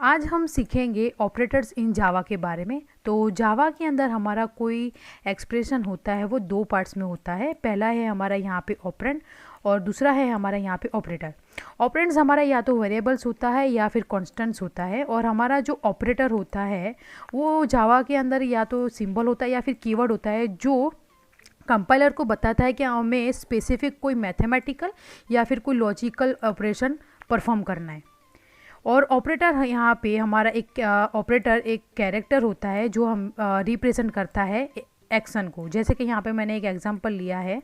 आज हम सीखेंगे ऑपरेटर्स इन जावा के बारे में। तो जावा के अंदर हमारा कोई एक्सप्रेशन होता है वो दो पार्ट्स में होता है। पहला है हमारा यहाँ पे ऑपरेंड और दूसरा है हमारा यहाँ पे ऑपरेटर। ऑपरेंड्स हमारा या तो वेरिएबल्स होता है या फिर कॉन्स्टेंट्स होता है, और हमारा जो ऑपरेटर होता है वो जावा के अंदर या तो सिंबल होता है या फिर कीवर्ड होता है जो कंपाइलर को बताता है कि हमें स्पेसिफिक कोई मैथमेटिकल या फिर कोई लॉजिकल ऑपरेशन परफॉर्म करना है। और ऑपरेटर यहाँ पे हमारा एक ऑपरेटर एक कैरेक्टर होता है जो हम रिप्रेजेंट करता है एक्शन को। जैसे कि यहाँ पे मैंने एक एग्जांपल लिया है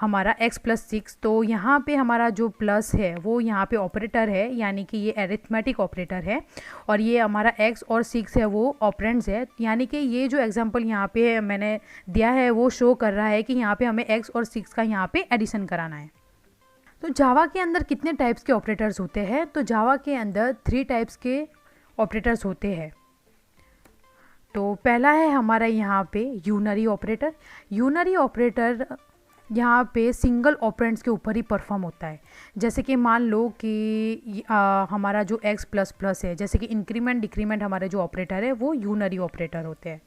हमारा x+6, तो यहाँ पे हमारा जो प्लस है वो यहाँ पे ऑपरेटर है, यानी कि ये एरिथमेटिक ऑपरेटर है, और ये हमारा x और 6 है वो ऑपरेंड्स है। यानी कि ये जो एग्जांपल यहाँ पे मैंने दिया है वो शो कर रहा है कि यहाँ पे हमें x और 6 का यहाँ पे एडिशन कराना है। तो जावा के अंदर कितने टाइप्स के ऑपरेटर्स होते हैं? तो जावा के अंदर 3 टाइप्स के ऑपरेटर्स होते हैं। तो पहला है हमारा यहाँ पे यूनरी ऑपरेटर। यूनरी ऑपरेटर यहाँ पे सिंगल ऑपरेंड्स के ऊपर ही परफॉर्म होता है। जैसे कि मान लो कि हमारा जो x++ है, जैसे कि इंक्रीमेंट डिक्रीमेंट हमारे जो ऑपरेटर है वो यूनरी ऑपरेटर होते हैं,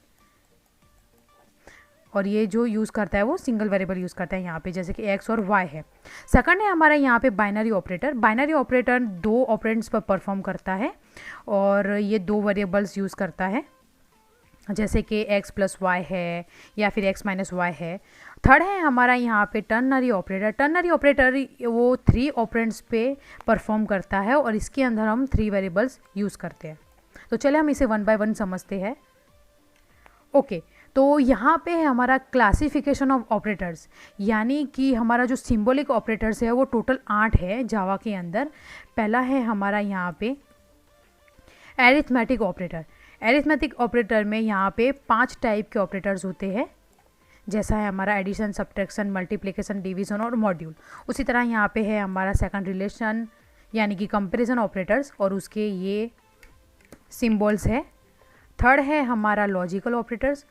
और ये जो यूज़ करता है वो सिंगल वेरिएबल यूज़ करता है यहाँ पे, जैसे कि x और y है। सेकंड है हमारा यहाँ पे बाइनरी ऑपरेटर। बाइनरी ऑपरेटर दो ऑपरेंड्स पर परफॉर्म करता है और ये दो वेरिएबल्स यूज़ करता है, जैसे कि x+y है या फिर x-y है। थर्ड है हमारा यहाँ पे टर्नरी ऑपरेटर। टर्नरी ऑपरेटर वो 3 ऑपरेंड्स पे परफॉर्म करता है और इसके अंदर हम 3 वेरिएबल्स यूज़ करते हैं। तो चले हम इसे वन बाय वन समझते हैं। ओके, तो यहाँ पे है हमारा क्लासिफिकेशन ऑफ ऑपरेटर्स, यानी कि हमारा जो सिंबॉलिक ऑपरेटर्स है वो टोटल 8 है जावा के अंदर। पहला है हमारा यहाँ पे एरिथमेटिक ऑपरेटर। एरिथमेटिक ऑपरेटर में यहाँ पे 5 टाइप के ऑपरेटर्स होते हैं, जैसा है हमारा एडिशन, सब्ट्रैक्शन, मल्टीप्लिकेशन, डिवीजन और मॉड्यूल। उसी तरह यहाँ पे है हमारा सेकंड रिलेशन यानी कि कंपैरिजन ऑपरेटर्स, और उसके ये सिंबल्स है। थर्ड है हमारा लॉजिकल ऑपरेटर्स,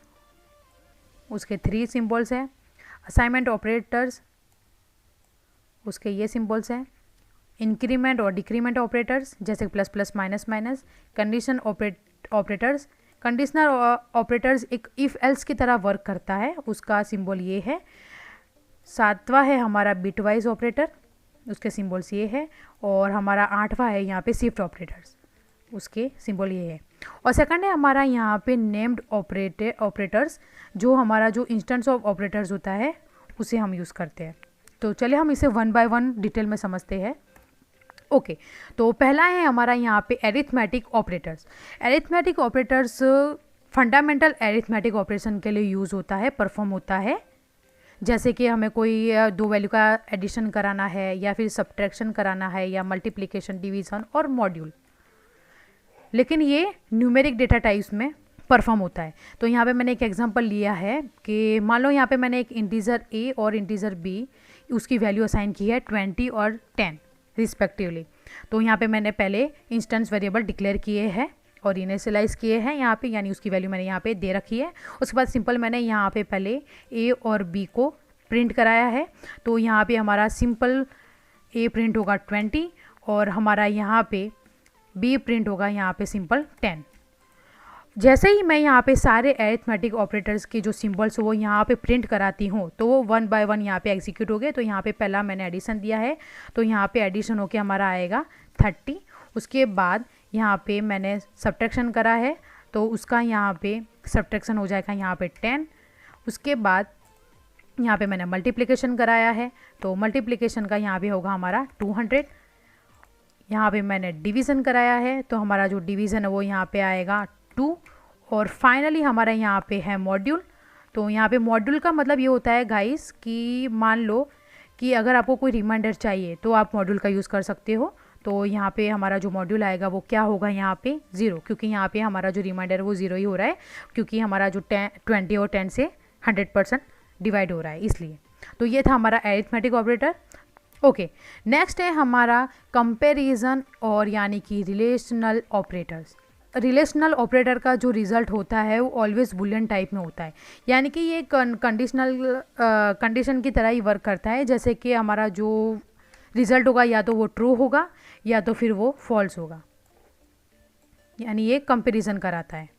उसके 3 सिंबल्स हैं। असाइनमेंट ऑपरेटर्स, उसके ये सिंबल्स हैं। इंक्रीमेंट और डिक्रीमेंट ऑपरेटर्स, जैसे plus plus minus minus. Condition operators, conditional operators एक इफ़ एल्स की तरह वर्क करता है, उसका सिंबल ये है। सातवां है हमारा बिटवाइज ऑपरेटर, उसके सिंबल्स ये है। और हमारा 8वां है यहाँ पे शिफ्ट ऑपरेटर्स, उसके सिंबल ये है। और सेकंड है हमारा यहाँ पे नेम्ड ऑपरेटर्स, जो हमारा जो इंस्टेंस ऑफ ऑपरेटर्स होता है उसे हम यूज़ करते हैं। तो चलिए हम इसे वन बाय वन डिटेल में समझते हैं। ओके, तो पहला है हमारा यहाँ पे arithmetic operators. Arithmetic operators fundamental arithmetic operation के लिए यूज़ होता है, परफॉर्म होता है। जैसे कि हमें कोई दो वैल्यू का एडिशन कराना है या फिर सब्ट्रैक्शन कराना है या मल्टीप्लिकेशन, डिवीज़न और मॉड्यूल, लेकिन ये न्यूमेरिक डेटा टाइप्स में परफॉर्म होता है। तो यहाँ पे मैंने एक एग्जांपल लिया है कि मान लो यहाँ पे मैंने एक इंटीजर a और इंटीजर b, उसकी वैल्यू असाइन की है 20 और 10 रिस्पेक्टिवली। तो यहाँ पे मैंने पहले इंस्टेंस वेरिएबल डिक्लेयर किए हैं और इनिशियलाइज किए हैं यहाँ पे, यानी उसकी वैल्यू मैंने यहाँ पे दे रखी है। उसके बाद सिंपल मैंने यहाँ पे पहले a और b को प्रिंट कराया है। तो यहाँ पे हमारा सिंपल a प्रिंट होगा 20 और हमारा यहाँ पे b प्रिंट होगा यहाँ पे सिंपल 10। जैसे ही मैं यहाँ पे सारे एरिथमेटिक ऑपरेटर्स के जो सिंबल्स वो यहाँ पे प्रिंट कराती हूँ तो वो वन बाय वन यहाँ पे एग्जीक्यूट हो गए। तो यहाँ पे पहला मैंने एडिशन दिया है, तो यहाँ पे एडिशन होके हमारा आएगा 30। उसके बाद यहाँ पे मैंने सब्ट्रैक्शन करा है तो उसका यहाँ पे सब्ट्रैक्शन हो जाएगा यहाँ पे 10। उसके बाद यहाँ पे मैंने मल्टीप्लिकेशन कराया है तो मल्टीप्लिकेशन का यहाँ पे होगा हमारा 200। यहाँ पे मैंने डिवीज़न कराया है तो हमारा जो डिवीज़न है वो यहाँ पे आएगा 2। और फाइनली हमारा यहाँ पे है मॉड्यूल। तो यहाँ पे मॉड्यूल का मतलब ये होता है गाइस कि मान लो कि अगर आपको कोई रिमाइंडर चाहिए तो आप मॉड्यूल का यूज़ कर सकते हो। तो यहाँ पे हमारा जो मॉड्यूल आएगा वो क्या होगा यहाँ पे 0, क्योंकि यहाँ पे हमारा जो रिमाइंडर है वो 0 ही हो रहा है, क्योंकि हमारा जो 20 और 10 से 100% डिवाइड हो रहा है इसलिए। तो ये था हमारा एरिथमेटिक ऑपरेटर। ओके, नेक्स्ट है हमारा कंपैरिजन और यानी कि रिलेशनल ऑपरेटर्स। रिलेशनल ऑपरेटर का जो रिज़ल्ट होता है वो ऑलवेज बुलियन टाइप में होता है, यानी कि ये कंडीशन की तरह ही वर्क करता है। जैसे कि हमारा जो रिज़ल्ट होगा या तो वो ट्रू होगा या तो फिर वो फॉल्स होगा। यानी ये कंपैरिजन कराता है।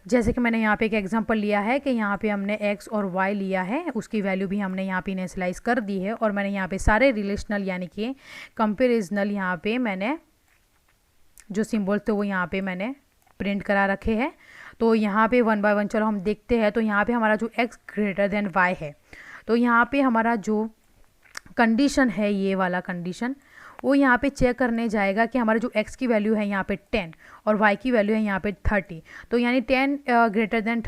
जैसे कि मैंने यहाँ पे एक एग्जांपल लिया है कि यहाँ पे हमने x और y लिया है, उसकी वैल्यू भी हमने यहाँ पे इनिशियलाइज कर दी है, और मैंने यहाँ पे सारे रिलेशनल यानी कि कंपेरिजनल यहाँ पे मैंने जो सिम्बल्स थे वो यहाँ पे मैंने प्रिंट करा रखे हैं। तो यहाँ पे वन बाय वन चलो हम देखते हैं। तो यहाँ पे हमारा जो x ग्रेटर देन y है, तो यहाँ पे हमारा जो कंडीशन है, ये वाला कंडीशन, वो यहाँ पे चेक करने जाएगा कि हमारा जो x की वैल्यू है यहाँ पे 10 और y की वैल्यू है यहाँ पे 30। तो यानी 10 ग्रेटर देन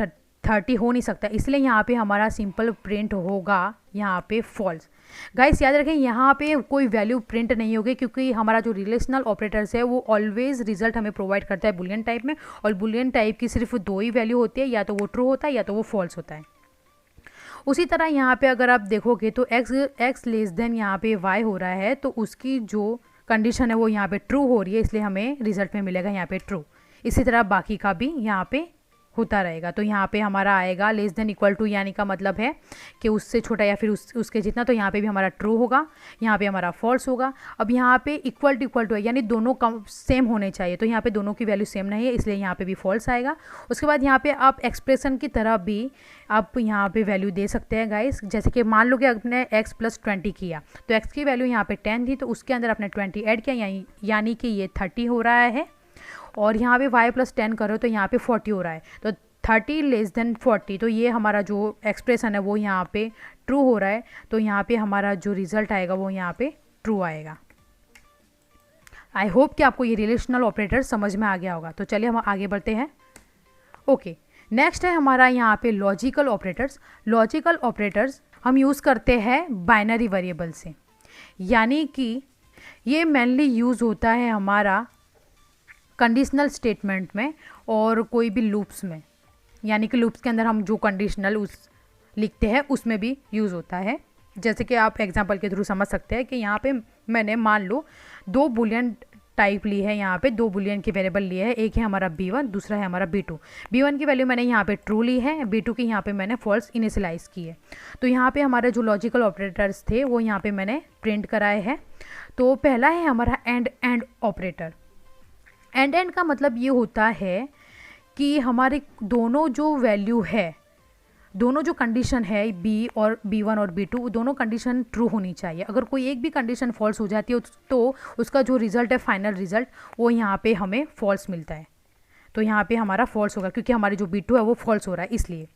30 हो नहीं सकता, इसलिए यहाँ पे हमारा सिंपल प्रिंट होगा यहाँ पे फॉल्स। गाइस याद रखें, यहाँ पे कोई वैल्यू प्रिंट नहीं होगी, क्योंकि हमारा जो रिलेशनल ऑपरेटर्स है वो ऑलवेज रिजल्ट हमें प्रोवाइड करता है बुलियन टाइप में, और बुलियन टाइप की सिर्फ दो ही वैल्यू होती है, या तो वो ट्रू होता है या तो वो फॉल्स होता है। उसी तरह यहाँ पे अगर आप देखोगे तो x लेस देन यहाँ पे y हो रहा है, तो उसकी जो कंडीशन है वो यहाँ पे ट्रू हो रही है, इसलिए हमें रिजल्ट में मिलेगा यहाँ पे ट्रू। इसी तरह बाकी का भी यहाँ पे होता रहेगा। तो यहाँ पे हमारा आएगा लेस देन इक्वल टू, यानी का मतलब है कि उससे छोटा या फिर उसके जितना, तो यहाँ पे भी हमारा ट्रू होगा, यहाँ पे हमारा फॉल्स होगा। अब यहाँ पे इक्वल टू है, यानी दोनों कम सेम होने चाहिए, तो यहाँ पे दोनों की वैल्यू सेम नहीं है, इसलिए यहाँ पे भी फॉल्स आएगा। उसके बाद यहाँ पे आप एक्सप्रेशन की तरह भी आप यहाँ पे वैल्यू दे सकते हैं गाइस। जैसे कि मान लो कि आपने x + 20 किया, तो x की वैल्यू यहाँ पे 10 थी, तो उसके अंदर आपने 20 ऐड किया, यानी कि ये 30 हो रहा है। और यहाँ पे y + 10 करो तो यहाँ पे 40 हो रहा है, तो 30 लेस देन 40, तो ये हमारा जो एक्सप्रेशन है वो यहाँ पे ट्रू हो रहा है। तो यहाँ पे हमारा जो रिजल्ट आएगा वो यहाँ पे ट्रू आएगा। आई होप कि आपको ये रिलेशनल ऑपरेटर समझ में आ गया होगा। तो चलिए हम आगे बढ़ते हैं। ओके, नेक्स्ट है हमारा यहाँ पे लॉजिकल ऑपरेटर्स। लॉजिकल ऑपरेटर्स हम यूज़ करते हैं बाइनरी वेरिएबल से, यानी कि ये मेनली यूज़ होता है हमारा कंडीशनल स्टेटमेंट में और कोई भी लूप्स में, यानी कि लूप्स के अंदर हम जो कंडीशनल लिखते हैं उसमें भी यूज़ होता है। जैसे कि आप एग्जांपल के थ्रू समझ सकते हैं कि यहाँ पे मैंने मान लो दो बुलियन टाइप ली है, यहाँ पे दो बुलियन के वेरिएबल लिए हैं, एक है हमारा b1, दूसरा है हमारा b2। b1 की वैल्यू मैंने यहाँ पे ट्रू ली है, b2 की यहाँ पे मैंने फॉल्स इनिशियलाइज की है। तो यहाँ पे हमारे जो लॉजिकल ऑपरेटर्स थे वो यहाँ पे मैंने प्रिंट कराए हैं। तो पहला है हमारा एंड ऑपरेटर। एंड का मतलब ये होता है कि हमारे दोनों जो वैल्यू है, दोनों जो कंडीशन है b1 और b2, दोनों कंडीशन ट्रू होनी चाहिए। अगर कोई एक भी कंडीशन फॉल्स हो जाती है तो उसका जो रिज़ल्ट है, फाइनल रिज़ल्ट, वो यहाँ पे हमें फॉल्स मिलता है। तो यहाँ पे हमारा फॉल्स होगा, क्योंकि हमारी जो b2 है वो फॉल्स हो रहा है, इसलिए।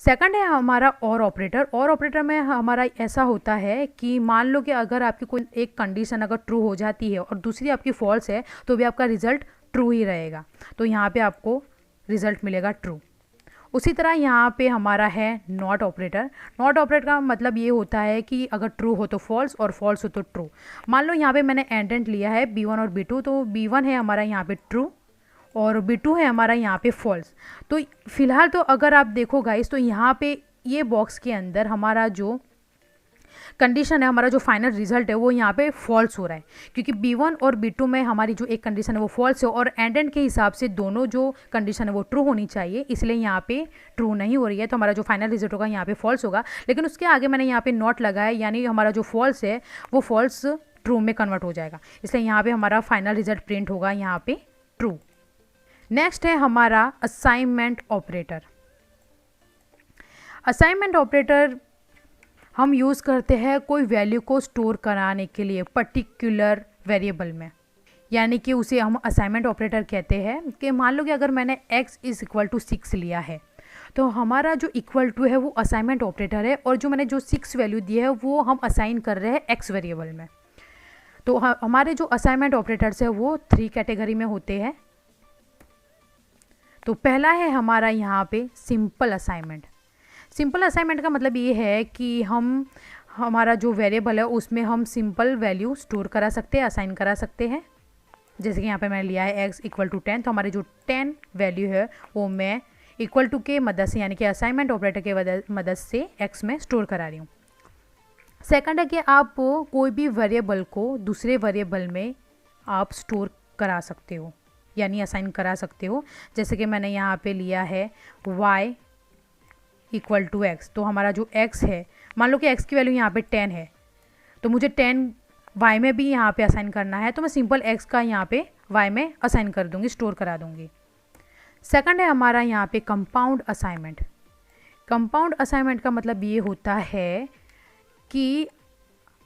सेकंड है हमारा और ऑपरेटर। और ऑपरेटर में हमारा ऐसा होता है कि मान लो कि अगर आपकी कोई एक कंडीशन अगर ट्रू हो जाती है और दूसरी आपकी फॉल्स है, तो भी आपका रिज़ल्ट ट्रू ही रहेगा, तो यहाँ पे आपको रिज़ल्ट मिलेगा ट्रू। उसी तरह यहाँ पे हमारा है नॉट ऑपरेटर। नॉट ऑपरेटर का मतलब ये होता है कि अगर ट्रू हो तो फॉल्स और फॉल्स हो तो ट्रू। मान लो यहाँ पे मैंने एंड लिया है b1 और b2, तो b1 है हमारा यहाँ पे ट्रू और b2 है हमारा यहाँ पे फॉल्स। तो फिलहाल तो अगर आप देखो गाइस, तो यहाँ पे ये बॉक्स के अंदर हमारा जो कंडीशन है, हमारा जो फाइनल रिजल्ट है वो यहाँ पे फॉल्स हो रहा है, क्योंकि b1 और b2 में हमारी जो एक कंडीशन है वो फॉल्स है, और एंड के हिसाब से दोनों जो कंडीशन है वो ट्रू होनी चाहिए, इसलिए यहाँ पे ट्रू नहीं हो रही है, तो हमारा जो फाइनल रिजल्ट होगा यहाँ पे फॉल्स होगा। लेकिन उसके आगे मैंने यहाँ पे नॉट लगाया, यानी हमारा जो फॉल्स है वो फॉल्स ट्रू में कन्वर्ट हो जाएगा, इसलिए यहाँ पे हमारा फाइनल रिजल्ट प्रिंट होगा यहाँ पे ट्रू। नेक्स्ट है हमारा असाइनमेंट ऑपरेटर। असाइनमेंट ऑपरेटर हम यूज़ करते हैं कोई वैल्यू को स्टोर कराने के लिए पर्टिकुलर वेरिएबल में, यानी कि उसे हम असाइनमेंट ऑपरेटर कहते हैं। कि मान लो कि अगर मैंने x = 6 लिया है, तो हमारा जो = है वो असाइनमेंट ऑपरेटर है, और जो मैंने जो 6 वैल्यू दी है वो हम असाइन कर रहे हैं x वेरिएबल में। तो हमारे जो असाइनमेंट ऑपरेटर्स है वो 3 कैटेगरी में होते हैं। तो पहला है हमारा यहाँ पे सिंपल असाइनमेंट। सिंपल असाइनमेंट का मतलब ये है कि हमारा जो वेरिएबल है उसमें हम सिंपल वैल्यू स्टोर करा सकते हैं, असाइन करा सकते हैं। जैसे कि यहाँ पे मैंने लिया है x = 10, तो हमारी जो 10 वैल्यू है वो मैं इक्वल टू के मदद से, यानी कि असाइनमेंट ऑपरेटर के मदद से x में स्टोर करा रही हूँ। सेकंड है कि आप कोई भी वेरिएबल को दूसरे वेरिएबल में आप स्टोर करा सकते हो, यानी असाइन करा सकते हो। जैसे कि मैंने यहाँ पे लिया है y = x, तो हमारा जो x है, मान लो कि x की वैल्यू यहाँ पे 10 है, तो मुझे 10 y में भी यहाँ पे असाइन करना है, तो मैं सिंपल x का यहाँ पे y में असाइन कर दूँगी, स्टोर करा दूँगी। सेकंड है हमारा यहाँ पे कंपाउंड असाइनमेंट। कंपाउंड असाइनमेंट का मतलब ये होता है कि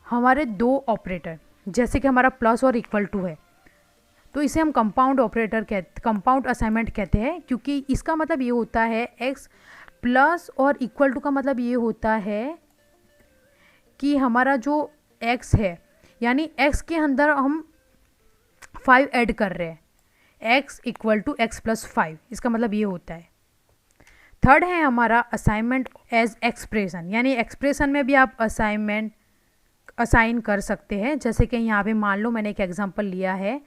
हमारे दो ऑपरेटर, जैसे कि हमारा प्लस और इक्वल टू है, तो इसे हम कंपाउंड असाइनमेंट कहते हैं, क्योंकि इसका मतलब ये होता है x प्लस और इक्वल टू का मतलब ये होता है कि हमारा जो x है, यानी x के अंदर हम 5 ऐड कर रहे हैं, x equal to x plus 5, इसका मतलब ये होता है। थर्ड है हमारा असाइनमेंट एज एक्सप्रेशन, यानी एक्सप्रेशन में भी आप असाइन कर सकते हैं। जैसे कि यहाँ पे मान लो मैंने एक एग्जांपल लिया है,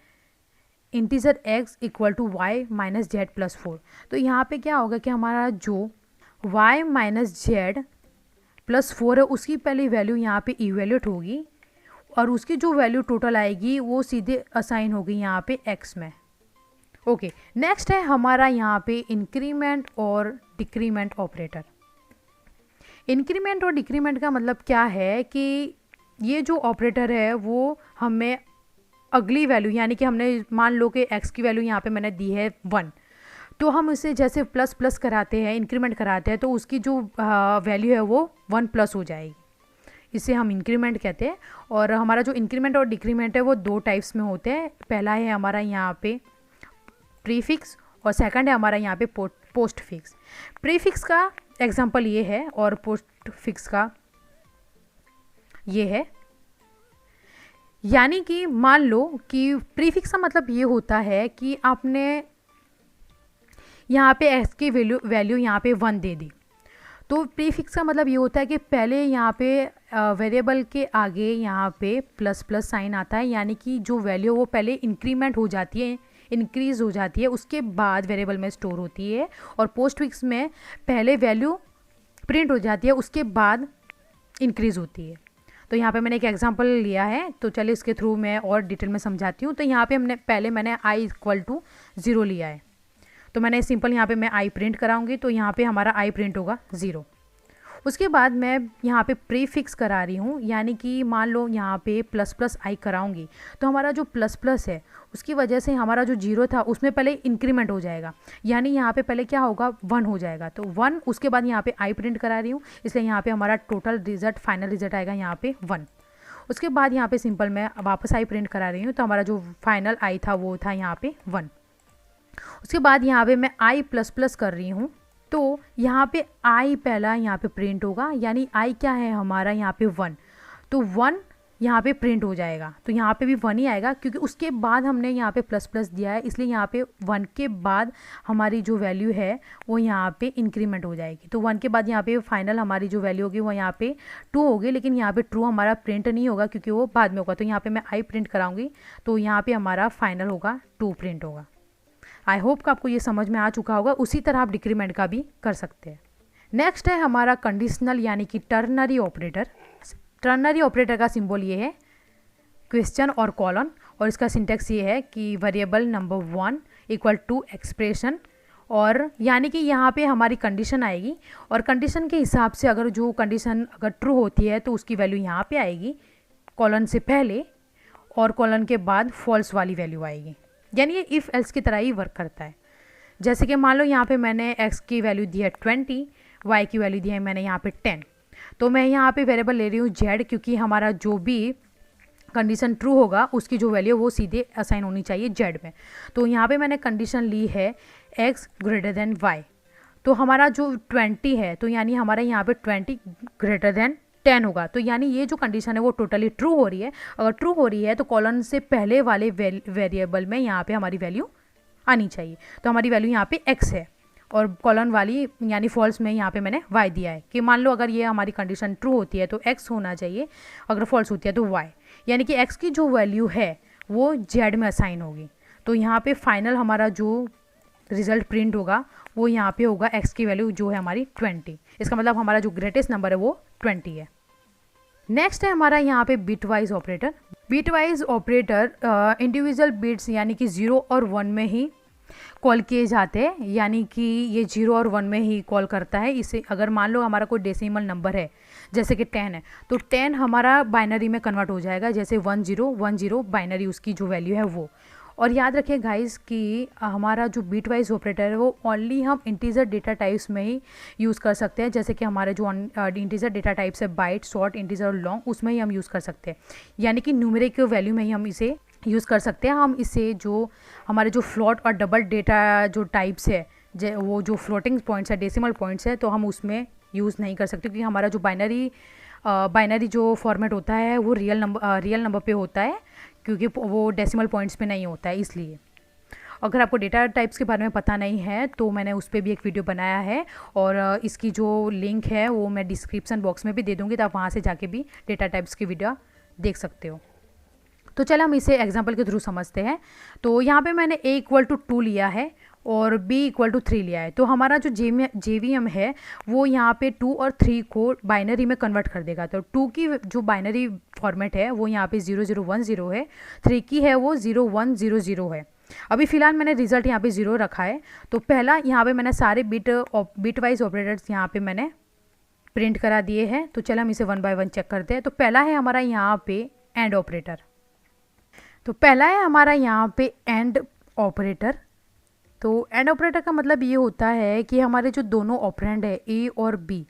integer x equal to y minus z plus 4। तो यहाँ पे क्या होगा कि हमारा जो y माइनस जेड प्लस 4 है उसकी पहली वैल्यू यहाँ पे इवेल्यूट होगी और उसकी जो वैल्यू टोटल आएगी वो सीधे असाइन होगी यहाँ पे x में। ओके, नेक्स्ट है हमारा यहाँ पे इंक्रीमेंट और डिक्रीमेंट ऑपरेटर। इंक्रीमेंट और डिक्रीमेंट का मतलब क्या है कि ये जो ऑपरेटर है वो हमें अगली वैल्यू, यानी कि हमने मान लो कि x की वैल्यू यहाँ पे मैंने दी है 1, तो हम इसे जैसे प्लस प्लस कराते हैं, इंक्रीमेंट कराते हैं, तो उसकी जो वैल्यू है वो 1 प्लस हो जाएगी, इसे हम इंक्रीमेंट कहते हैं। और हमारा जो इंक्रीमेंट और डिक्रीमेंट है वो दो टाइप्स में होते हैं। पहला है हमारा यहाँ पे प्रीफिक्स और सेकंड है हमारा यहाँ पे पोस्ट फिक्स। प्रीफिक्स का एग्जांपल ये है और पोस्ट फिक्स का ये है। यानी कि मान लो कि प्रीफिक्स का मतलब ये होता है कि आपने यहाँ पे x की वैल्यू यहाँ पे 1 दे दी, तो प्रीफिक्स का मतलब ये होता है कि पहले यहाँ पे वेरिएबल के आगे यहाँ पे प्लस प्लस साइन आता है, यानी कि जो वैल्यू वो पहले इंक्रीमेंट हो जाती है, इंक्रीज़ हो जाती है, उसके बाद वेरिएबल में स्टोर होती है। और पोस्ट फिक्स में पहले वैल्यू प्रिंट हो जाती है, उसके बाद इंक्रीज़ होती है। तो यहाँ पे मैंने एक एग्जांपल लिया है, तो चलिए इसके थ्रू मैं और डिटेल में समझाती हूँ। तो यहाँ पे मैंने i इक्वल टू 0 लिया है, तो मैंने सिंपल यहाँ पे मैं i प्रिंट कराऊंगी, तो यहाँ पे हमारा i प्रिंट होगा 0। उसके बाद मैं यहाँ पे प्रीफिक्स करा रही हूँ, यानी कि मान लो यहाँ पे प्लस प्लस i कराऊंगी, तो हमारा जो प्लस प्लस है उसकी वजह से हमारा जो 0 था उसमें पहले इंक्रीमेंट हो जाएगा, यानी यहाँ पे पहले क्या होगा 1 हो जाएगा, तो 1। उसके बाद यहाँ पे i प्रिंट करा रही हूँ, इसलिए यहाँ पे हमारा टोटल रिजल्ट, फाइनल रिजल्ट आएगा यहाँ पे 1। उसके बाद यहाँ पे सिंपल मैं वापस i प्रिंट करा रही हूँ, तो हमारा जो फाइनल i था वो था यहाँ पे 1। उसके बाद यहाँ पे मैं i प्लस प्लस कर रही हूँ, तो यहाँ पे i पहला यहाँ पे प्रिंट होगा, यानी i क्या है हमारा यहाँ पे 1, तो 1 यहाँ पे प्रिंट हो जाएगा, तो यहाँ पे भी 1 ही आएगा, क्योंकि उसके बाद हमने यहाँ पे प्लस प्लस दिया है, इसलिए यहाँ पे 1 के बाद हमारी जो वैल्यू है वो यहाँ पे इंक्रीमेंट हो जाएगी। तो 1 के बाद यहाँ पे फाइनल हमारी जो वैल्यू होगी वो यहाँ पे 2 होगी, लेकिन यहाँ पे ट्रू हमारा प्रिंट नहीं होगा क्योंकि वो बाद में होगा। तो यहाँ पे मैं i प्रिंट कराऊंगी, तो यहाँ पे हमारा फाइनल होगा 2 प्रिंट होगा। आई होप कि आपको ये समझ में आ चुका होगा। उसी तरह आप डिक्रीमेंट का भी कर सकते हैं। नेक्स्ट है हमारा कंडीशनल यानी कि टर्नरी ऑपरेटर। टर्नरी ऑपरेटर का सिंबल ये है क्वेश्चन और कॉलन, और इसका सिंटेक्स ये है कि variable number 1 equal to expression, और यानी कि यहाँ पे हमारी कंडीशन आएगी और कंडीशन के हिसाब से अगर जो कंडीशन अगर ट्रू होती है तो उसकी वैल्यू यहाँ पे आएगी कॉलन से पहले, और कॉलन के बाद फॉल्स वाली वैल्यू आएगी। यानी ये इफ़ एल्स की तरह ही वर्क करता है। जैसे कि मान लो यहाँ पे मैंने x की वैल्यू दी है 20, y की वैल्यू दी है मैंने यहाँ पे 10, तो मैं यहाँ पे वेरिएबल ले रही हूँ z, क्योंकि हमारा जो भी कंडीशन ट्रू होगा उसकी जो वैल्यू वो सीधे असाइन होनी चाहिए z में। तो यहाँ पे मैंने कंडीशन ली है x ग्रेटर देन y, तो हमारा जो 20 है तो यानी हमारा यहाँ पे 20 ग्रेटर देन 10 होगा, तो यानी ये जो कंडीशन है वो टोटली ट्रू हो रही है। अगर ट्रू हो रही है तो कॉलन से पहले वाले वेरिएबल में यहाँ पे हमारी वैल्यू आनी चाहिए, तो हमारी वैल्यू यहाँ पे x है, और कॉलन वाली यानी फॉल्स में यहाँ पे मैंने y दिया है कि मान लो अगर ये हमारी कंडीशन ट्रू होती है तो x होना चाहिए, अगर फॉल्स होती है तो y, यानी कि x की जो वैल्यू है वो z में असाइन होगी। तो यहाँ पे फाइनल हमारा जो रिजल्ट प्रिंट होगा वो यहाँ पे होगा x की वैल्यू जो है हमारी 20। इसका मतलब हमारा जो ग्रेटेस्ट नंबर है वो 20 है। नेक्स्ट है हमारा यहाँ पे bit wise operator. Bit wise operator individual bits यानी कि 0 और 1 में ही कॉल किए जाते हैं, यानी कि ये 0 और 1 में ही कॉल करता है। इसे अगर मान लो हमारा कोई डेसिमल नंबर है जैसे कि 10 है, तो 10 हमारा बाइनरी में कन्वर्ट हो जाएगा, जैसे 1010 बाइनरी उसकी जो वैल्यू है वो, और याद रखिए गाइस कि हमारा जो बीट वाइज ऑपरेटर है वो ओनली हम इंटीजर डेटा टाइप्स में ही यूज़ कर सकते हैं। जैसे कि हमारे जो इंटीजर डेटा टाइप्स है बाइट, शॉर्ट, इंटीजर और लॉन्ग, उसमें ही हम यूज़ कर सकते हैं। यानी कि न्यूमेरिक वैल्यू में ही हम इसे यूज़ कर सकते हैं। हम इसे जो हमारे जो फ्लोट और डबल डेटा जो टाइप्स है, वो जो फ्लोटिंग पॉइंट्स है, डेसिमल पॉइंट्स है, तो हम उसमें यूज़ नहीं कर सकते, क्योंकि हमारा जो बाइनरी जो फॉर्मेट होता है वो रियल नंबर पे होता है, क्योंकि वो डेसिमल पॉइंट्स पे नहीं होता है। इसलिए अगर आपको डेटा टाइप्स के बारे में पता नहीं है तो मैंने उस पर भी एक वीडियो बनाया है, और इसकी जो लिंक है वो मैं डिस्क्रिप्शन बॉक्स में भी दे दूँगी, तो आप वहाँ से जाके भी डेटा टाइप्स की वीडियो देख सकते हो। तो चलो हम इसे एग्जाम्पल के थ्रू समझते हैं। तो यहाँ पे मैंने a = 2 लिया है और b = 3 लिया है। तो हमारा जो JVM है वो यहाँ पे 2 और 3 को बाइनरी में कन्वर्ट कर देगा। तो 2 की जो बाइनरी फॉर्मेट है वो यहाँ पे 0010 है, 3 की है वो 0100 है। अभी फ़िलहाल मैंने रिजल्ट यहाँ पे 0 रखा है। तो पहला यहाँ पे मैंने सारे बिट वाइज ऑपरेटर्स यहाँ पे मैंने प्रिंट करा दिए हैं। तो चलो हम इसे 1 बाय 1 चेक करते हैं। तो पहला है हमारा यहाँ पे एंड ऑपरेटर। तो पहला है हमारा यहाँ पे एंड ऑपरेटर। तो एंड ऑपरेटर का मतलब ये होता है कि हमारे जो दोनों ऑपरेंड है ए और बी,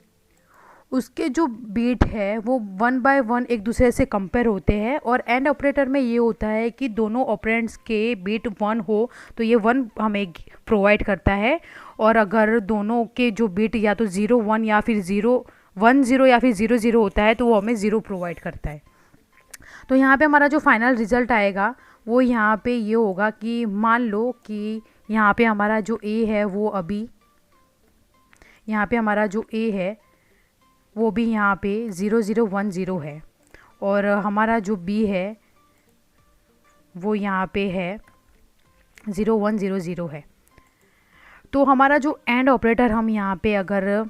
उसके जो बीट है वो 1 बाय 1 एक दूसरे से कंपेयर होते हैं। और एंड ऑपरेटर में ये होता है कि दोनों ऑपरेंड्स के बीट 1 हो तो ये 1 हमें प्रोवाइड करता है, और अगर दोनों के जो बीट या तो 0 1 या फिर 0 1 0 या फिर 0 0 होता है तो वो हमें 0 प्रोवाइड करता है। तो यहाँ पे हमारा जो फाइनल रिजल्ट आएगा वो यहाँ पे ये होगा कि मान लो कि यहाँ पे हमारा जो ए है वो अभी यहाँ पे हमारा जो ए है वो भी यहाँ पे 0010 है, और हमारा जो बी है वो यहाँ पे है 0100 है। तो हमारा जो एंड ऑपरेटर हम यहाँ पे अगर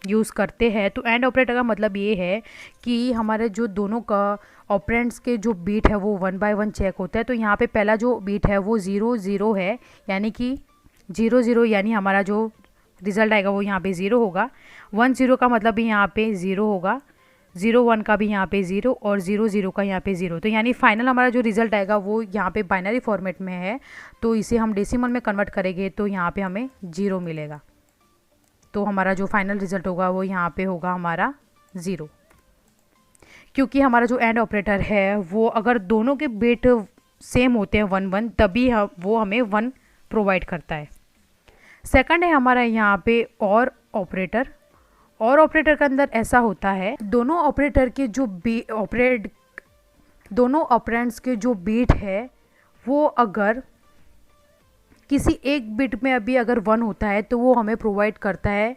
यूज़ करते हैं तो एंड ऑपरेटर का मतलब ये है कि हमारे जो दोनों का ऑपरेंड्स के जो बीट है वो 1 बाय 1 चेक होता है। तो यहाँ पे पहला जो बीट है वो 0 0 है, यानी कि 0 0 यानी हमारा जो रिज़ल्ट आएगा वो यहाँ पे 0 होगा। 1 0 का मतलब भी यहाँ पे 0 होगा, 0 1 का भी यहाँ पे 0 और 0 0 का यहाँ पे 0। तो यानी फाइनल हमारा जो रिज़ल्ट आएगा वो यहाँ पे बाइनरी फॉर्मेट में है, तो इसे हम डेसिमल में कन्वर्ट करेंगे तो यहाँ पे हमें 0 मिलेगा। तो हमारा जो फाइनल रिज़ल्ट होगा वो यहाँ पे होगा हमारा 0, क्योंकि हमारा जो एंड ऑपरेटर है वो अगर दोनों के बिट सेम होते हैं 1 1 तभी वो हमें 1 प्रोवाइड करता है। सेकंड है हमारा यहाँ पे और ऑपरेटर। और ऑपरेटर के अंदर ऐसा होता है दोनों ऑपरेटर के जो दोनों ऑपरेंड्स के जो बीट है वो अगर किसी एक बिट में अभी अगर 1 होता है तो वो हमें प्रोवाइड करता है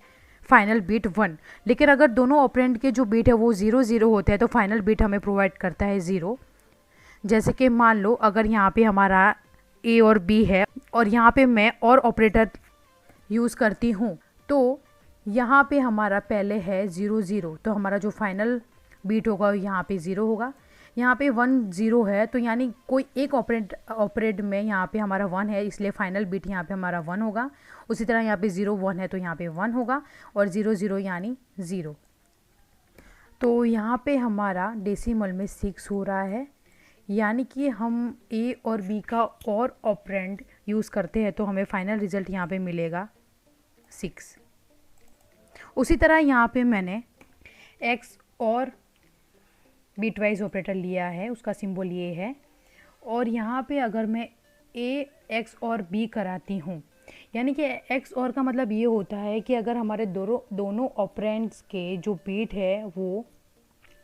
फाइनल बीट 1। लेकिन अगर दोनों ऑपरेंड के जो बीट है वो 0 0 होते हैं तो फाइनल बीट हमें प्रोवाइड करता है 0। जैसे कि मान लो अगर यहाँ पे हमारा ए और बी है और यहाँ पे मैं और ऑपरेटर यूज़ करती हूँ, तो यहाँ पे हमारा पहले है 0 0, तो हमारा जो फाइनल बीट होगा यहाँ पे 0 होगा। यहाँ पे 1 0 है, तो यानी कोई एक ऑपरेट में यहाँ पे हमारा 1 है, इसलिए फाइनल बीट यहाँ पे हमारा 1 होगा। उसी तरह यहाँ पे 0 1 है तो यहाँ पे 1 होगा, और 0 0 यानी 0। तो यहाँ पे हमारा डेसिमल में 6 हो रहा है, यानी कि हम ए और बी का और ऑपरेंड यूज़ करते हैं तो हमें फाइनल रिजल्ट यहाँ पे मिलेगा 6। उसी तरह यहाँ पे मैंने एक्स और बिटवाइज ऑपरेटर लिया है, उसका सिंबल ये है। और यहाँ पे अगर मैं ए एक्स और बी कराती हूँ, यानी कि एक्स और का मतलब ये होता है कि अगर हमारे दोनों ऑपरेंड्स के जो बीट है वो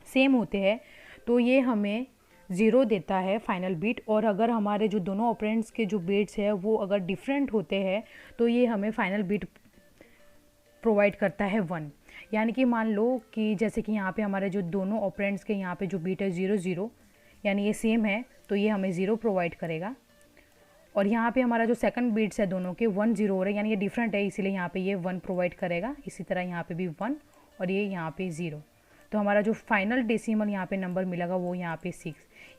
सेम होते हैं तो ये हमें 0 देता है फाइनल बीट। और अगर हमारे जो दोनों ऑपरेंड्स के जो बीट्स है वो अगर डिफरेंट होते हैं तो ये हमें फाइनल बीट प्रोवाइड करता है 1। यानी कि मान लो कि जैसे कि यहाँ पे हमारे जो दोनों ऑपरेंड्स के यहाँ पे जो बीट है 0 0, यानी ये सेम है तो ये हमें 0 प्रोवाइड करेगा। और यहाँ पे हमारा जो सेकंड बीट्स है दोनों के 1 0 हो रहे हैं, यानी ये डिफरेंट है इसीलिए यहाँ पे ये 1 प्रोवाइड करेगा। इसी तरह यहाँ पे भी 1 और ये यहाँ पे 0। तो हमारा जो फाइनल डेसिमल यहाँ पे नंबर मिलेगा वो यहाँ पे 6।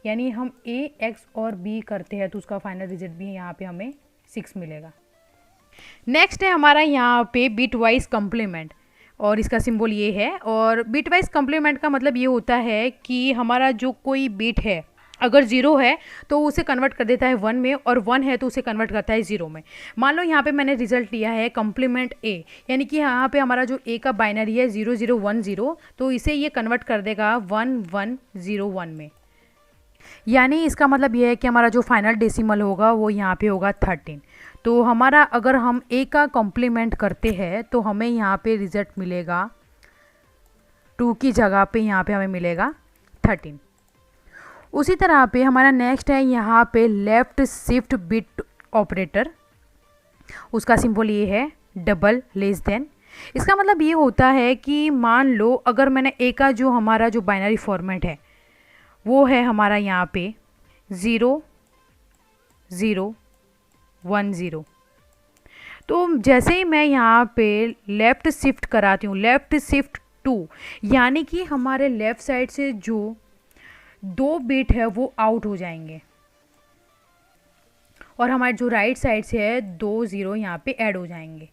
यानी हम ए एक्स और बी करते हैं तो उसका फाइनल रिजल्ट भी यहाँ पे हमें 6 मिलेगा। नेक्स्ट है हमारा यहाँ पे बिट वाइज कम्प्लीमेंट, और इसका सिंबल ये है। और बिट वाइज कम्प्लीमेंट का मतलब ये होता है कि हमारा जो कोई बिट है अगर 0 है तो उसे कन्वर्ट कर देता है 1 में, और 1 है तो उसे कन्वर्ट करता है 0 में। मान लो यहाँ पे मैंने रिजल्ट लिया है कॉम्प्लीमेंट ए, यानी कि यहाँ पे हमारा जो ए का बाइनरी है 0010, तो इसे ये कन्वर्ट कर देगा 1101 में। यानी इसका मतलब ये है कि हमारा जो फाइनल डेसिमल होगा वो यहाँ पे होगा 13। तो हमारा अगर हम ए का कॉम्प्लीमेंट करते हैं तो हमें यहाँ पे रिजल्ट मिलेगा 2 की जगह पे यहाँ पे हमें मिलेगा 13। उसी तरह पे हमारा नेक्स्ट है यहाँ पे लेफ्ट शिफ्ट बिट ऑपरेटर। उसका सिंबल ये है डबल लेस देन। इसका मतलब ये होता है कि मान लो अगर मैंने ए का जो हमारा जो बाइनरी फॉर्मेट है वो है हमारा यहाँ पे 0010, तो जैसे ही मैं यहाँ पे लेफ़्ट शिफ्ट कराती हूँ, लेफ़्ट शिफ्ट 2, यानी कि हमारे लेफ़्ट साइड से जो 2 बिट है वो आउट हो जाएंगे और हमारे जो राइट साइड से है 2 0 यहाँ पे ऐड हो जाएंगे।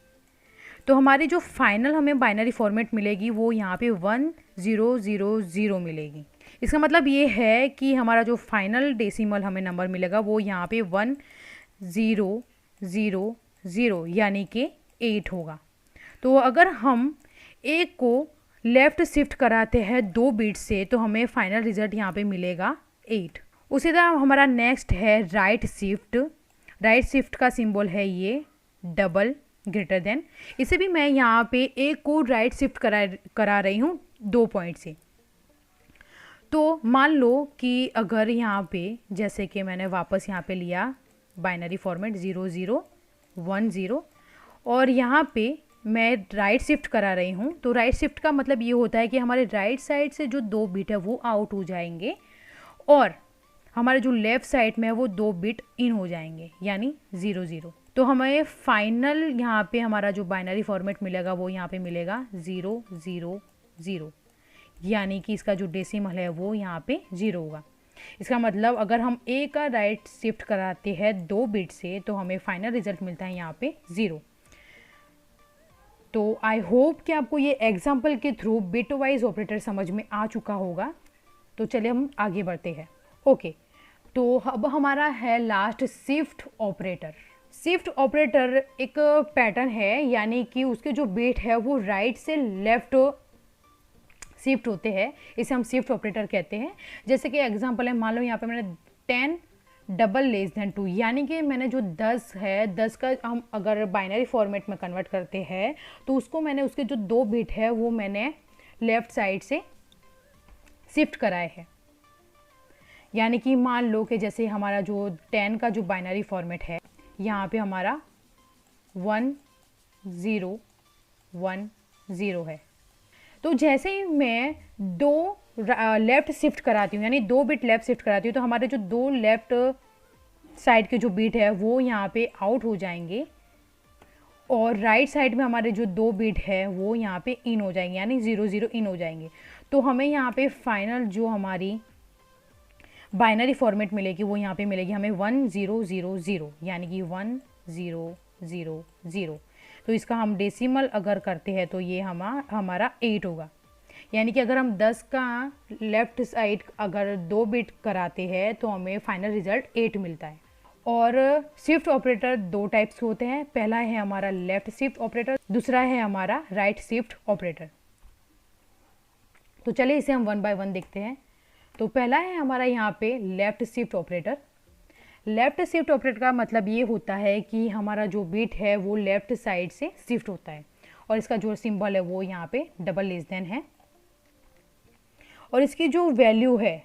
तो हमारी जो फाइनल हमें बाइनरी फॉर्मेट मिलेगी वो यहाँ पे 1000 मिलेगी। इसका मतलब ये है कि हमारा जो फाइनल डेसिमल हमें नंबर मिलेगा वो यहाँ पे 1000 यानी कि 8 होगा। तो अगर हम एक को लेफ़्ट शिफ्ट कराते हैं 2 बिट से तो हमें फाइनल रिजल्ट यहाँ पे मिलेगा 8। उसी तरह हमारा नेक्स्ट है राइट शिफ्ट। राइट शिफ्ट का सिंबल है ये डबल ग्रेटर देन। इसे भी मैं यहाँ पे एक को राइट शिफ्ट करा रही हूँ 2 पॉइंट से। तो मान लो कि अगर यहाँ पे जैसे कि मैंने वापस यहाँ पे लिया बाइनरी फॉर्मेट 0010 और यहाँ पे मैं राइट शिफ्ट करा रही हूँ, तो राइट शिफ्ट का मतलब ये होता है कि हमारे राइट साइड से जो 2 बिट है वो आउट हो जाएंगे और हमारे जो लेफ़्ट साइड में है वो 2 बिट इन हो जाएंगे, यानी 00। तो हमें फाइनल यहाँ पे हमारा जो बाइनरी फॉर्मेट मिलेगा वो यहाँ पे मिलेगा 000, यानी कि इसका जो डेसिमल है वो यहाँ पे 0 होगा। इसका मतलब अगर हम ए का राइट शिफ्ट कराते हैं 2 बिट से तो हमें फाइनल रिजल्ट मिलता है यहाँ पे 0। तो आई होप कि आपको ये एग्जाम्पल के थ्रू बिट वाइज ऑपरेटर समझ में आ चुका होगा। तो चलिए हम आगे बढ़ते हैं। ओके, तो अब हमारा है last shift operator. Shift operator एक पैटर्न है, यानी कि उसके जो बिट है वो राइट से लेफ्ट शिफ्ट होते हैं, इसे हम शिफ्ट ऑपरेटर कहते हैं। जैसे कि एग्जांपल है, मान लो यहाँ पे मैंने 10 डबल लेस देन 2, यानी कि मैंने जो 10 है 10 का हम अगर बाइनरी फॉर्मेट में कन्वर्ट करते हैं तो उसको मैंने उसके जो 2 बिट है वो मैंने लेफ़्ट साइड से शिफ्ट कराए हैं। यानी कि मान लो कि जैसे हमारा जो 10 का जो बाइनरी फॉर्मेट है यहाँ पे हमारा 1010 है। तो जैसे ही मैं 2 लेफ़्ट शिफ्ट कराती हूँ, यानी 2 बिट लेफ़्ट शिफ्ट कराती हूँ, तो हमारे जो 2 लेफ़्ट साइड के जो बिट है वो यहाँ पे आउट हो जाएंगे और राइट साइड में हमारे जो 2 बिट है वो यहाँ पे इन हो जाएंगे, यानी 00 इन हो जाएंगे। तो हमें यहाँ पे फाइनल जो हमारी बाइनरी फॉर्मेट मिलेगी वो यहाँ पे मिलेगी हमें 1000, यानी कि 1000। तो इसका हम डेसिमल अगर करते हैं तो ये हमारा 8 होगा। यानी कि अगर हम 10 का लेफ़्ट साइड अगर 2 बिट कराते हैं तो हमें फाइनल रिजल्ट 8 मिलता है। और शिफ्ट ऑपरेटर 2 टाइप्स होते हैं। पहला है हमारा लेफ़्ट शिफ्ट ऑपरेटर, दूसरा है हमारा राइट शिफ्ट ऑपरेटर। तो चलिए इसे हम 1 बाय 1 देखते हैं। तो पहला है हमारा यहाँ पे left shift operator. Left shift operator का मतलब ये होता है कि हमारा जो बिट है वो लेफ़्ट साइड से शिफ्ट होता है और इसका जो सिंबल है वो यहाँ पे डबल लेस देन है और इसकी जो वैल्यू है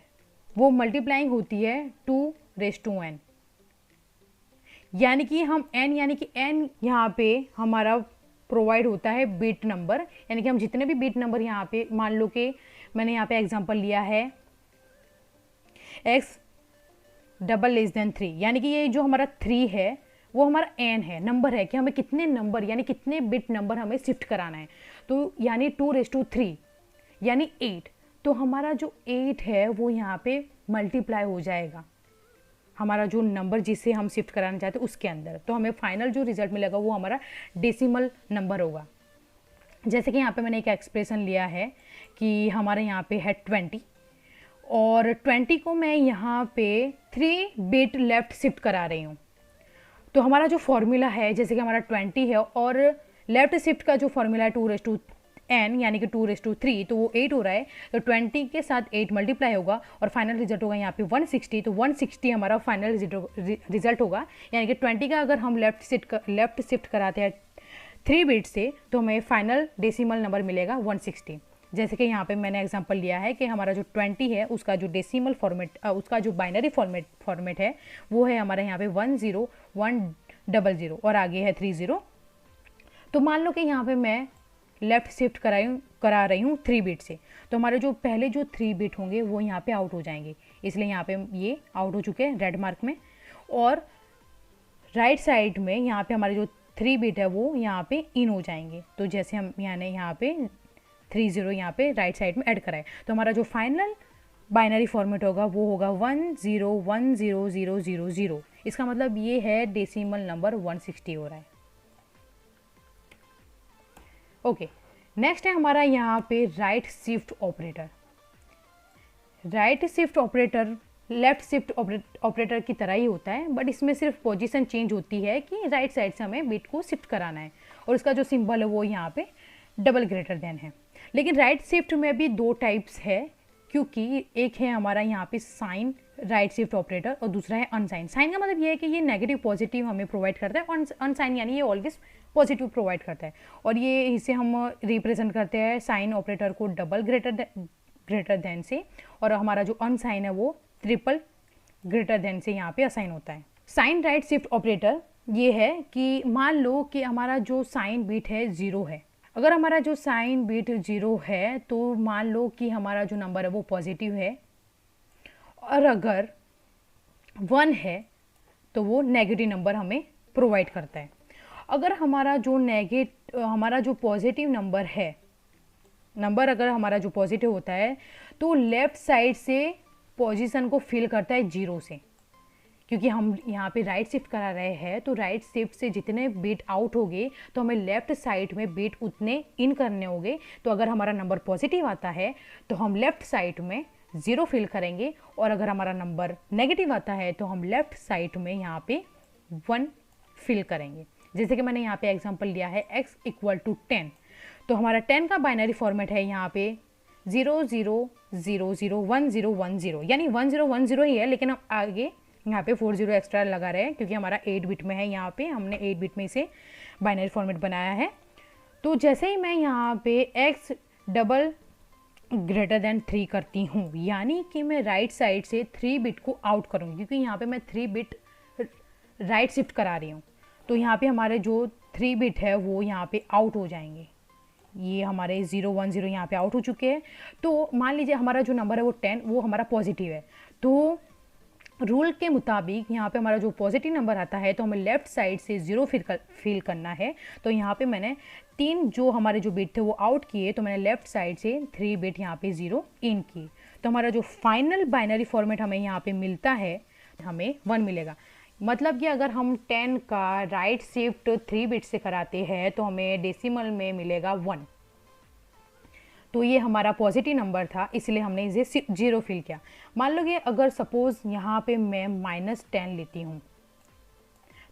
वो मल्टीप्लाइंग होती है 2n, यानी कि हम n यहाँ पे हमारा प्रोवाइड होता है बिट नंबर, यानी कि हम जितने भी बिट नंबर यहाँ पे, मान लो कि मैंने यहाँ पे एग्जांपल लिया है x डबल लेस देन 3, यानी कि ये जो हमारा 3 है वो हमारा n है, नंबर है कि हमें कितने नंबर यानी कितने बिट नंबर हमें शिफ्ट कराना है। तो यानी 2/3 यानी 8। तो हमारा जो 8 है वो यहाँ पे मल्टीप्लाई हो जाएगा हमारा जो नंबर जिसे हम शिफ्ट कराना चाहते हैं उसके अंदर। तो हमें फाइनल जो रिजल्ट मिलेगा वो हमारा डेसिमल नंबर होगा। जैसे कि यहाँ पे मैंने एक एक्सप्रेशन लिया है कि हमारे यहाँ पे है 20 और 20 को मैं यहाँ पे 3 बिट लेफ्ट शिफ्ट करा रही हूँ। तो हमारा जो फॉर्मूला है, जैसे कि हमारा 20 है और लेफ्ट शिफ्ट का जो फॉर्मूला है 2n यानी कि 2/3, तो वो 8 हो रहा है। तो 20 के साथ 8 मल्टीप्लाई होगा और फाइनल रिजल्ट होगा यहाँ पे 160। तो 160 हमारा फाइनल रिजल्ट होगा, यानी कि 20 का अगर हम लेफ्ट शिफ्ट कराते हैं 3 बिट से तो हमें फाइनल डेसिमल नंबर मिलेगा 160। जैसे कि यहाँ पे मैंने एग्जांपल लिया है कि हमारा जो 20 है उसका जो डेसिमल फॉर्मेट, उसका जो बाइनरी फॉर्मेट है वो है हमारे यहाँ पे 10100 और आगे है 30। तो मान लो कि यहाँ पे मैं लेफ्ट शिफ्ट करा रही हूँ 3 बिट से, तो हमारे जो पहले जो 3 बिट होंगे वो यहाँ पे आउट हो जाएंगे, इसलिए यहाँ पे ये आउट हो चुके हैं रेड मार्क में। और राइट साइड में यहाँ पे हमारे जो 3 बिट है वो यहाँ पे इन हो जाएंगे। तो जैसे हम यहाँ पे 30 यहाँ पे राइट साइड में ऐड कराए, तो हमारा जो फाइनल बाइनरी फॉर्मेट होगा वो होगा 1010000। इसका मतलब ये है डेसिमल नंबर 160 हो रहा है। ओके, नेक्स्ट है हमारा यहाँ पे right shift operator. Right shift operator left shift operator की तरह ही होता है, बट इसमें सिर्फ पोजीशन चेंज होती है कि राइट साइड से हमें बिट को शिफ्ट कराना है और उसका जो सिंबल है वो यहाँ पे डबल ग्रेटर देन है। लेकिन राइट शिफ्ट में भी 2 टाइप्स है, क्योंकि एक है हमारा यहाँ पे साइन राइट शिफ्ट ऑपरेटर और दूसरा है अनसाइन। साइन का मतलब ये है कि ये नेगेटिव पॉजिटिव हमें प्रोवाइड करता है, और अनसाइन यानी ये ऑलवेज पॉजिटिव प्रोवाइड करता है। और ये इसे हम रिप्रेजेंट करते हैं साइन ऑपरेटर को डबल ग्रेटर देन से, और हमारा जो अनसाइन है वो ट्रिपल ग्रेटर देन से यहाँ पे असाइन होता है। साइन राइट शिफ्ट ऑपरेटर ये है कि मान लो कि हमारा जो साइन बीट है 0 है। अगर हमारा जो साइन बीट 0 है तो मान लो कि हमारा जो नंबर है वो पॉजिटिव है, और अगर 1 है तो वो नेगेटिव नंबर हमें प्रोवाइड करता है। अगर हमारा जो पॉजिटिव नंबर है, नंबर अगर हमारा जो पॉजिटिव होता है तो लेफ्ट साइड से पोजीशन को फिल करता है 0 से, क्योंकि हम यहाँ पे राइट शिफ्ट करा रहे हैं। तो राइट शिफ्ट से जितने बिट आउट होंगे तो हमें लेफ्ट साइड में बिट उतने इन करने होंगे। तो अगर हमारा नंबर पॉजिटिव आता है तो हम लेफ्ट साइड में 0 फिल करेंगे, और अगर हमारा नंबर नेगेटिव आता है तो हम लेफ्ट साइड में यहाँ पे 1 फिल करेंगे। जैसे कि मैंने यहाँ पे एग्जांपल लिया है x = 10, तो हमारा 10 का बाइनरी फॉर्मेट है यहाँ पे 00001010, यानी 1010 ही है, लेकिन हम आगे यहाँ पे 40 एक्स्ट्रा लगा रहे हैं क्योंकि हमारा 8 बिट में है। यहाँ पे हमने 8 बिट में इसे बाइनरी फॉर्मेट बनाया है। तो जैसे ही मैं यहाँ पे x > 3 करती हूँ, यानी कि मैं राइट साइड से 3 बिट को आउट करूँगी, क्योंकि यहाँ पे मैं 3 बिट राइट शिफ्ट करा रही हूँ। तो यहाँ पे हमारे जो 3 बिट है वो यहाँ पे आउट हो जाएंगे। ये हमारे 010 यहाँ पे आउट हो चुके हैं। तो मान लीजिए हमारा जो नंबर है वो 10, वो हमारा पॉजिटिव है। तो रूल के मुताबिक यहाँ पे हमारा जो पॉजिटिव नंबर आता है तो हमें लेफ्ट साइड से 0 फिल करना है। तो यहाँ पे मैंने 3 जो हमारे जो बिट थे वो आउट किए, तो मैंने लेफ्ट साइड से 3 बिट यहाँ पे 0 इन किए। तो हमारा जो फाइनल बाइनरी फॉर्मेट हमें यहाँ पे मिलता है, हमें 1 मिलेगा। मतलब कि अगर हम 10 का राइट शिफ्ट 3 बिट से कराते हैं तो हमें डेसिमल में मिलेगा 1। तो ये हमारा पॉजिटिव नंबर था, इसलिए हमने इसे 0 फिल किया। मान लो कि अगर सपोज यहाँ पे मैं -10 लेती हूँ,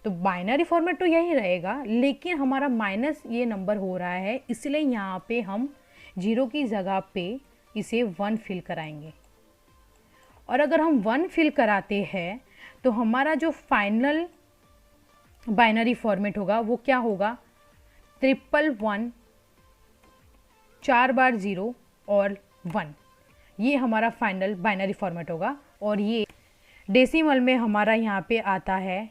तो बाइनरी फॉर्मेट तो यही रहेगा, लेकिन हमारा माइनस ये नंबर हो रहा है, इसलिए यहाँ पे हम 0 की जगह पे इसे 1 फिल कराएंगे। और अगर हम 1 फिल कराते हैं तो हमारा जो फाइनल बाइनरी फॉर्मेट होगा वो क्या होगा, 111, 4 बार 0 और 1। ये हमारा फाइनल बाइनरी फॉर्मेट होगा। और ये डेसिमल में हमारा यहाँ पे आता है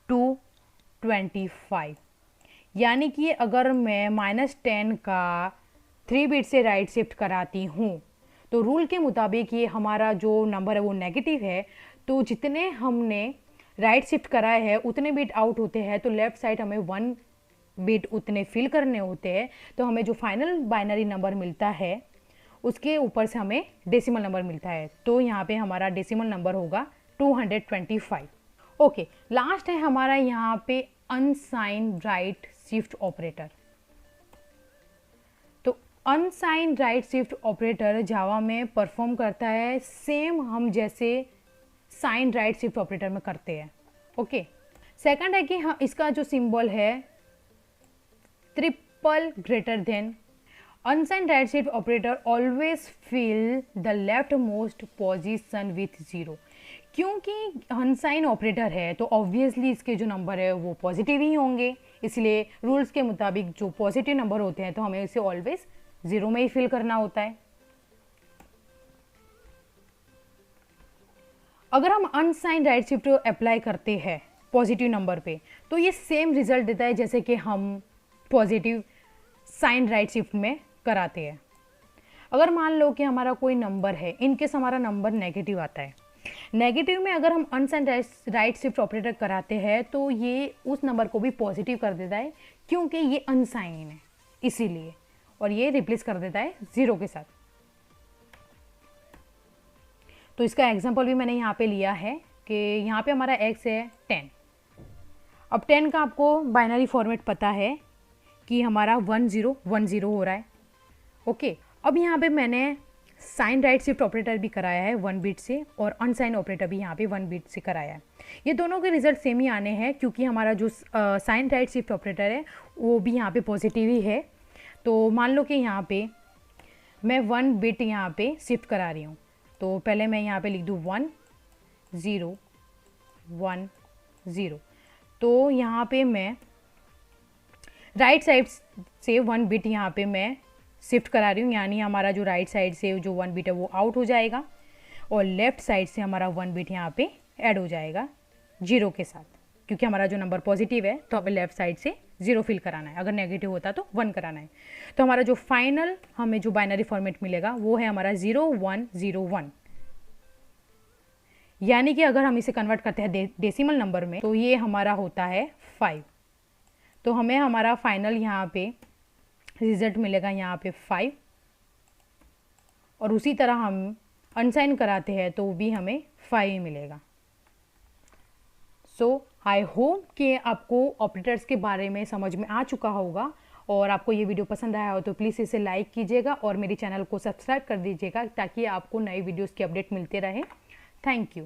225। यानी कि अगर मैं -10 का 3 बिट से राइट शिफ्ट कराती हूँ तो रूल के मुताबिक ये हमारा जो नंबर है वो नेगेटिव है। तो जितने हमने राइट शिफ्ट कराए हैं उतने बिट आउट होते हैं, तो लेफ्ट साइड हमें 1 बिट उतने फिल करने होते हैं। तो हमें जो फाइनल बाइनरी नंबर मिलता है उसके ऊपर से हमें डेसिमल नंबर मिलता है। तो यहाँ पे हमारा डेसिमल नंबर होगा 225। ओके, लास्ट है हमारा यहाँ पे अनसाइन राइट शिफ्ट ऑपरेटर। तो अनसाइन राइट शिफ्ट ऑपरेटर जावा में परफॉर्म करता है सेम हम जैसे साइन राइट शिफ्ट ऑपरेटर में करते हैं। ओके, सेकंड है कि हाँ, इसका जो सिंबल है triple greater than. Unsigned right shift operator always fill the left most position with zero. क्योंकि अनसाइन ऑपरेटर है तो ऑब्वियसली इसके जो नंबर है वो पॉजिटिव ही होंगे, इसलिए रूल्स के मुताबिक जो पॉजिटिव नंबर होते हैं तो हमें इसे ऑलवेज जीरो में ही फिल करना होता है। अगर हम अनसाइन राइट शिफ्ट अप्लाई करते हैं पॉजिटिव नंबर पे तो ये सेम रिजल्ट देता है जैसे कि हम पॉजिटिव साइन राइट शिफ्ट में कराते हैं। अगर मान लो कि हमारा कोई नंबर है, इनकेस हमारा नंबर नेगेटिव आता है, नेगेटिव में अगर हम अनसाइन राइट शिफ्ट ऑपरेटर कराते हैं तो ये उस नंबर को भी पॉजिटिव कर देता है क्योंकि ये अनसाइन है इसीलिए, और ये रिप्लेस कर देता है जीरो के साथ। तो इसका एग्जांपल भी मैंने यहाँ पे लिया है कि यहाँ पे हमारा x है 10। अब 10 का आपको बाइनरी फॉर्मेट पता है कि हमारा 1010 हो रहा है। ओके, अब यहाँ पे मैंने साइन राइट शिफ्ट ऑपरेटर भी कराया है 1 बिट से और अनसाइन ऑपरेटर भी यहाँ पे 1 बिट से कराया है। ये दोनों के रिजल्ट सेम ही आने हैं क्योंकि हमारा जो साइन राइट शिफ्ट ऑपरेटर है वो भी यहाँ पे पॉजिटिव ही है। तो मान लो कि यहाँ पे मैं 1 बिट यहाँ पे शिफ्ट करा रही हूँ, तो पहले मैं यहाँ पे लिख दूँ 1 0 1 0। तो यहाँ पे मैं राइट साइड से 1 बिट यहाँ पे मैं शिफ्ट करा रही हूँ, यानी हमारा जो राइट साइड से जो 1 बिट है वो आउट हो जाएगा और लेफ़्ट साइड से हमारा 1 बिट यहाँ पे ऐड हो जाएगा जीरो के साथ, क्योंकि हमारा जो नंबर पॉजिटिव है तो हमें लेफ़्ट साइड से जीरो फिल कराना है, अगर नेगेटिव होता तो 1 कराना है। तो हमारा जो फाइनल हमें जो बाइनरी फॉर्मेट मिलेगा वो है हमारा 0101, यानी कि अगर हम इसे कन्वर्ट करते हैं डेसिमल नंबर में तो ये हमारा होता है 5। तो हमें हमारा फाइनल यहाँ पे रिजल्ट मिलेगा यहाँ पे 5, और उसी तरह हम अनसाइन कराते हैं तो भी हमें 5 मिलेगा। सो आई होप कि आपको ऑपरेटर्स के बारे में समझ में आ चुका होगा, और आपको ये वीडियो पसंद आया हो तो प्लीज़ इसे लाइक कीजिएगा और मेरे चैनल को सब्सक्राइब कर दीजिएगा ताकि आपको नए वीडियोस की अपडेट मिलते रहे। Thank you.